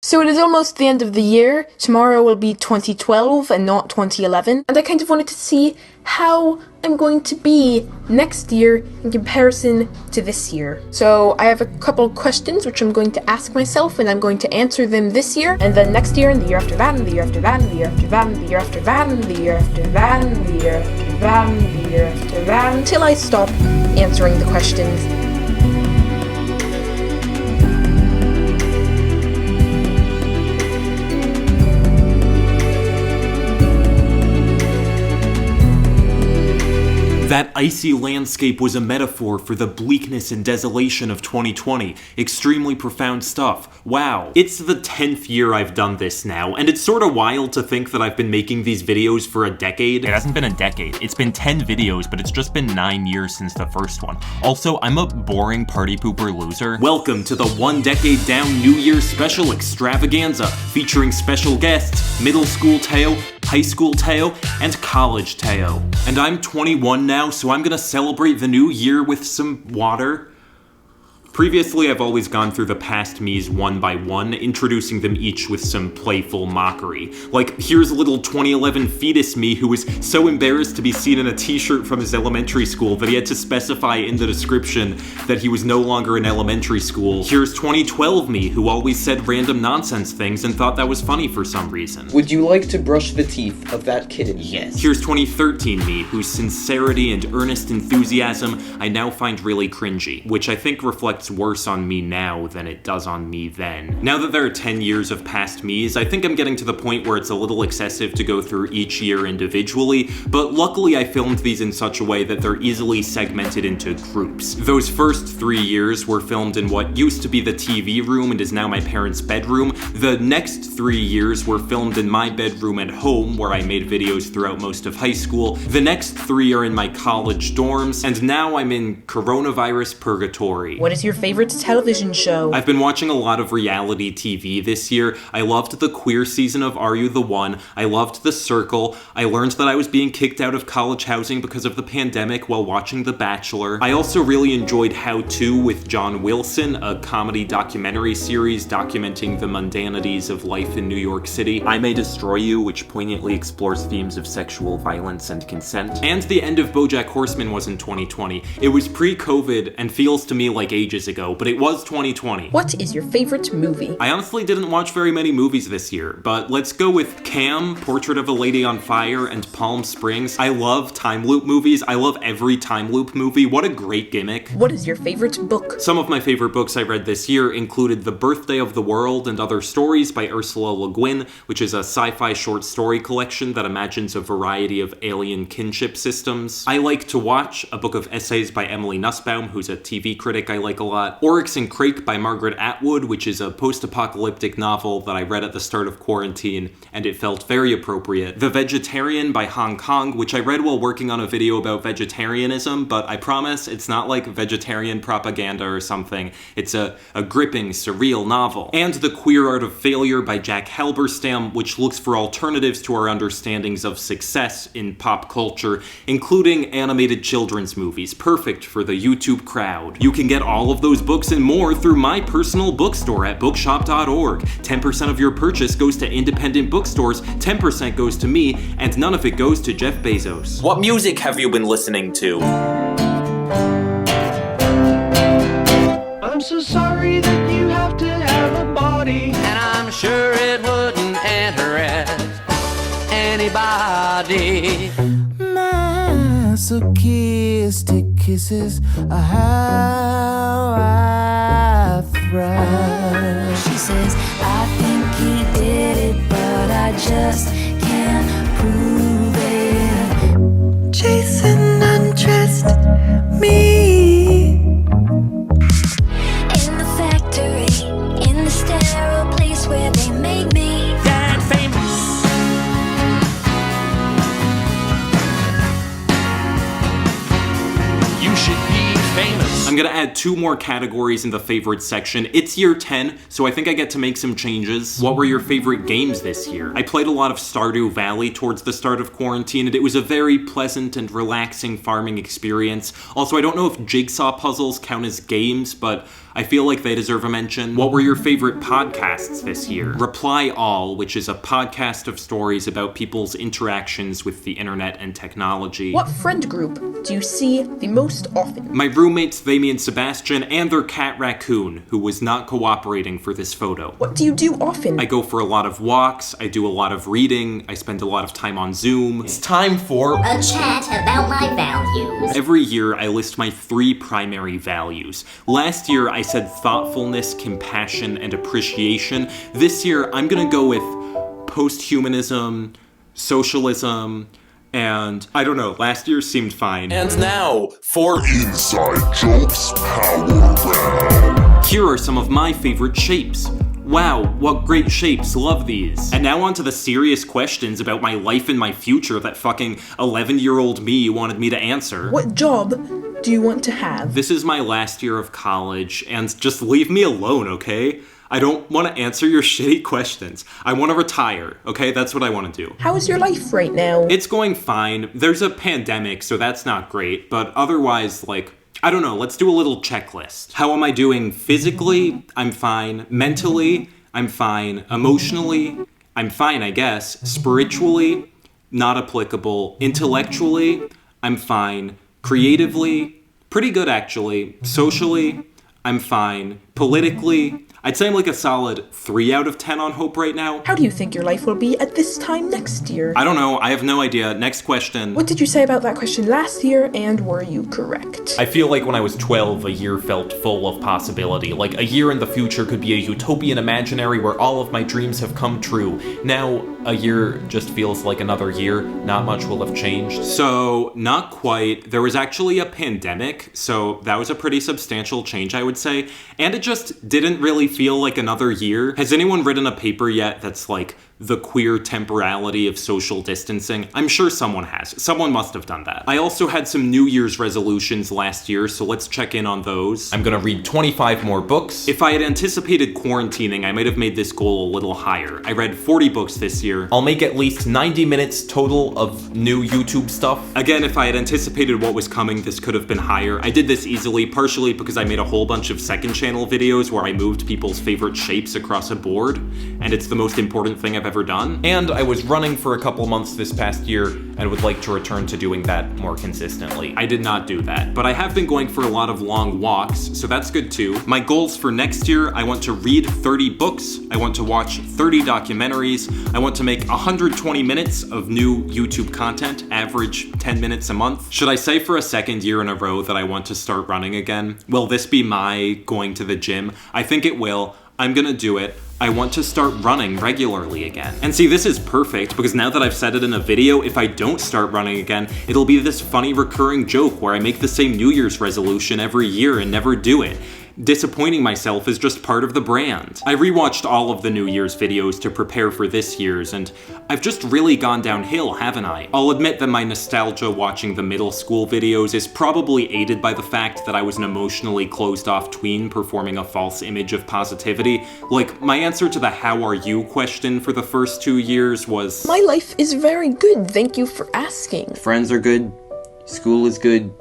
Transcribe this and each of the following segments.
So it is almost the end of the year. Tomorrow will be 2012 and not 2011. And I kind of wanted to see how I'm going to be next year in comparison to this year. So I have a couple questions which I'm going to ask myself, and I'm going to answer them this year, and then next year, and the year after that, and the year after that, and the year after that, and the year after that, and the year after that, and the year after that, and the year after that, until I stop answering the questions. That icy landscape was a metaphor for the bleakness and desolation of 2020. Extremely profound stuff. Wow. It's the 10th year I've done this now, and it's sort of wild to think that I've been making these videos for a decade. It hasn't been a decade. It's been 10 videos, but it's just been 9 years since the first one. Also, I'm a boring party pooper loser. Welcome to the 1 Decade Down New Year's Special Extravaganza, featuring special guests, middle school Theo, high school Theo, and college Theo. And I'm 21 now, so I'm gonna celebrate the new year with some water. Previously, I've always gone through the past me's one by one, introducing them each with some playful mockery. Like, here's little 2011 fetus me who was so embarrassed to be seen in a t-shirt from his elementary school that he had to specify in the description that he was no longer in elementary school. Here's 2012 me who always said random nonsense things and thought that was funny for some reason. Would you like to brush the teeth of that kitten? Yes. Here's 2013 me whose sincerity and earnest enthusiasm I now find really cringy, which I think reflects worse on me now than it does on me then. Now that there are 10 years of past me's, I think I'm getting to the point where it's a little excessive to go through each year individually, but luckily I filmed these in such a way that they're easily segmented into groups. Those first 3 years were filmed in what used to be the TV room and is now my parents' bedroom. The next 3 years were filmed in my bedroom at home, where I made videos throughout most of high school. The next 3 are in my college dorms, and now I'm in coronavirus purgatory. What is your favorite television show? I've been watching a lot of reality TV this year. I loved the queer season of Are You the One? I loved The Circle. I learned that I was being kicked out of college housing because of the pandemic while watching The Bachelor. I also really enjoyed How To with John Wilson, a comedy documentary series documenting the mundanities of life in New York City. I May Destroy You, which poignantly explores themes of sexual violence and consent. And the end of BoJack Horseman was in 2020. It was pre-COVID and feels to me like ages ago, but it was 2020. What is your favorite movie? I honestly didn't watch very many movies this year, but let's go with Cam, Portrait of a Lady on Fire, and Palm Springs. I love time loop movies. I love every time loop movie. What a great gimmick. What is your favorite book? Some of my favorite books I read this year included The Birthday of the World and Other Stories by Ursula Le Guin, which is a sci-fi short story collection that imagines a variety of alien kinship systems. I Like to Watch, a book of essays by Emily Nussbaum, who's a TV critic I like a lot. Oryx and Crake by Margaret Atwood, which is a post-apocalyptic novel that I read at the start of quarantine, and it felt very appropriate. The Vegetarian by Hong Kong, which I read while working on a video about vegetarianism, but I promise it's not like vegetarian propaganda or something. It's a gripping, surreal novel. And The Queer Art of Failure by Jack Halberstam, which looks for alternatives to our understandings of success in pop culture, including animated children's movies, perfect for the YouTube crowd. You can get all of those books and more through my personal bookstore at bookshop.org. 10% of your purchase goes to independent bookstores, 10% goes to me, and none of it goes to Jeff Bezos. What music have you been listening to? I'm so sorry that you have to have a body, and I'm sure it wouldn't interest anybody. Masochistic kisses are how I thrive. She says, I think he did it, but I just can't prove it. Jason undressed me in the factory, in the sterile place where they made me that famous. You should be famous. I'm gonna add 2 more categories in the favorite section. It's year 10, so I think I get to make some changes. What were your favorite games this year? I played a lot of Stardew Valley towards the start of quarantine, and it was a very pleasant and relaxing farming experience. Also, I don't know if jigsaw puzzles count as games, but I feel like they deserve a mention. What were your favorite podcasts this year? Reply All, which is a podcast of stories about people's interactions with the internet and technology. What friend group do you see the most often? My roommates, Thami and Sebastian, and their cat Raccoon, who was not cooperating for this photo. What do you do often? I go for a lot of walks, I do a lot of reading, I spend a lot of time on Zoom. It's time for A chat about my values. Every year, I list my 3 primary values. Last year, I said thoughtfulness, compassion, and appreciation. This year, I'm gonna go with post-humanism, socialism, and I don't know, last year seemed fine. And now, for Inside Jokes Power Round. Here are some of my favorite shapes. Wow, what great shapes, love these. And now on to the serious questions about my life and my future that fucking 11-year-old me wanted me to answer. What job do you want to have? This is my last year of college, and just leave me alone, okay? I don't want to answer your shitty questions. I want to retire, okay? That's what I want to do. How is your life right now? It's going fine. There's a pandemic, so that's not great, but otherwise, like, I don't know, let's do a little checklist. How am I doing physically? I'm fine. Mentally? I'm fine. Emotionally? I'm fine, I guess. Spiritually? Not applicable. Intellectually? I'm fine. Creatively? Pretty good, actually. Socially? I'm fine. Politically? I'd say I'm like a solid 3 out of 10 on hope right now. How do you think your life will be at this time next year? I don't know, I have no idea. Next question. What did you say about that question last year, and were you correct? I feel like when I was 12, a year felt full of possibility. Like a year in the future could be a utopian imaginary where all of my dreams have come true. Now, a year just feels like another year. Not much will have changed. So, not quite. There was actually a pandemic, so that was a pretty substantial change, I would say. And it just didn't really feel like another year. Has anyone written a paper yet that's like the queer temporality of social distancing? I'm sure someone has. Someone must have done that. I also had some New Year's resolutions last year, so let's check in on those. I'm gonna read 25 more books. If I had anticipated quarantining, I might have made this goal a little higher. I read 40 books this year. I'll make at least 90 minutes total of new YouTube stuff. Again, if I had anticipated what was coming, this could have been higher. I did this easily, partially because I made a whole bunch of second channel videos where I moved people's favorite shapes across a board, and it's the most important thing I've ever done. And I was running for a couple months this past year and would like to return to doing that more consistently. I did not do that, but I have been going for a lot of long walks, so that's good too. My goals for next year, I want to read 30 books, I want to watch 30 documentaries, I want to make 120 minutes of new YouTube content, average 10 minutes a month. Should I say for a second year in a row that I want to start running again? Will this be my going to the gym? I think it will. I'm gonna do it. I want to start running regularly again. And see, this is perfect because now that I've said it in a video, if I don't start running again, it'll be this funny recurring joke where I make the same New Year's resolution every year and never do it. Disappointing myself is just part of the brand. I rewatched all of the New Year's videos to prepare for this year's, and I've just really gone downhill, haven't I? I'll admit that my nostalgia watching the middle school videos is probably aided by the fact that I was an emotionally closed-off tween performing a false image of positivity. Like, my answer to the "how are you" question for the first 2 years was... My life is very good, thank you for asking. Friends are good. School is good.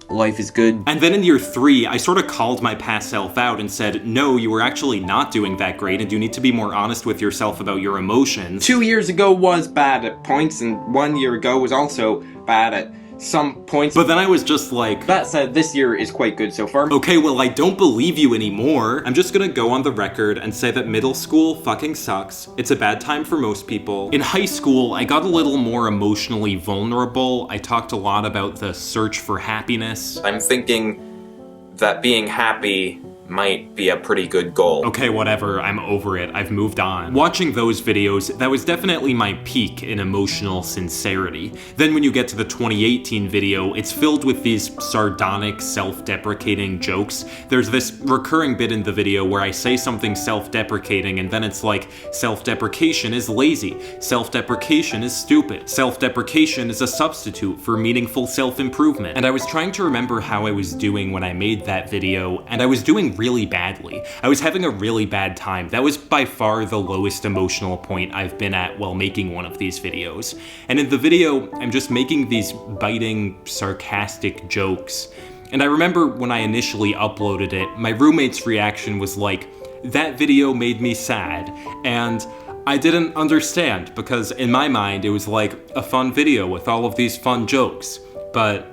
Life is good. And then in year 3, I sort of called my past self out and said, no, you were actually not doing that great and you need to be more honest with yourself about your emotions. 2 years ago was bad at points, and 1 year ago was also bad at some points. But then I was just like, that said, this year is quite good so far. Okay, well, I don't believe you anymore. I'm just gonna go on the record and say that middle school fucking sucks. It's a bad time for most people. In high school, I got a little more emotionally vulnerable. I talked a lot about the search for happiness. I'm thinking that being happy might be a pretty good goal. Okay, whatever, I'm over it, I've moved on. Watching those videos, that was definitely my peak in emotional sincerity. Then when you get to the 2018 video, it's filled with these sardonic, self-deprecating jokes. There's this recurring bit in the video where I say something self-deprecating and then it's like, self-deprecation is lazy, self-deprecation is stupid, self-deprecation is a substitute for meaningful self-improvement. And I was trying to remember how I was doing when I made that video, and I was doing really badly. I was having a really bad time. That was by far the lowest emotional point I've been at while making one of these videos. And in the video, I'm just making these biting, sarcastic jokes. And I remember when I initially uploaded it, my roommate's reaction was like, that video made me sad. And I didn't understand, because in my mind it was like a fun video with all of these fun jokes. But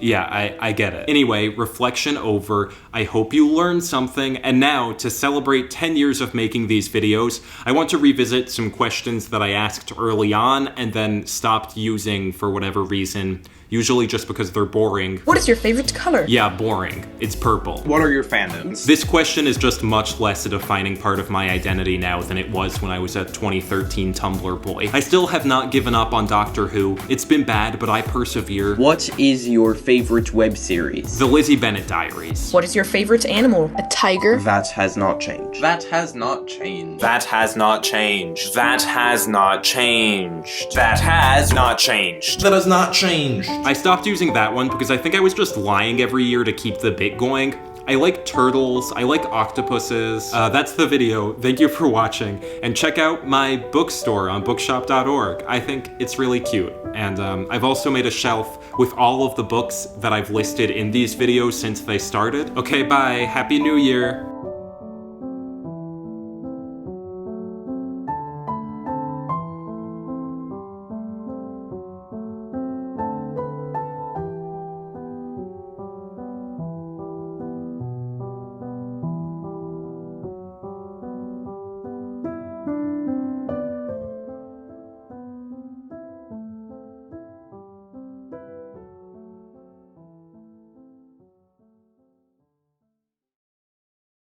yeah, I get it. Anyway, reflection over. I hope you learned something. And now, to celebrate 10 years of making these videos, I want to revisit some questions that I asked early on and then stopped using for whatever reason. Usually just because they're boring. What is your favorite color? Yeah, boring. It's purple. What are your fandoms? This question is just much less a defining part of my identity now than it was when I was a 2013 Tumblr boy. I still have not given up on Doctor Who. It's been bad, but I persevere. What is your favorite web series? The Lizzie Bennet Diaries. What is your favorite animal? A tiger? That has not changed. That has not changed. That has not changed. That has not changed. That has not changed. That has not changed. I stopped using that one because I think I was just lying every year to keep the bit going. I like turtles, I like octopuses. That's the video. Thank you for watching. And check out my bookstore on bookshop.org. I think it's really cute. And I've also made a shelf with all of the books that I've listed in these videos since they started. Okay, bye. Happy New Year.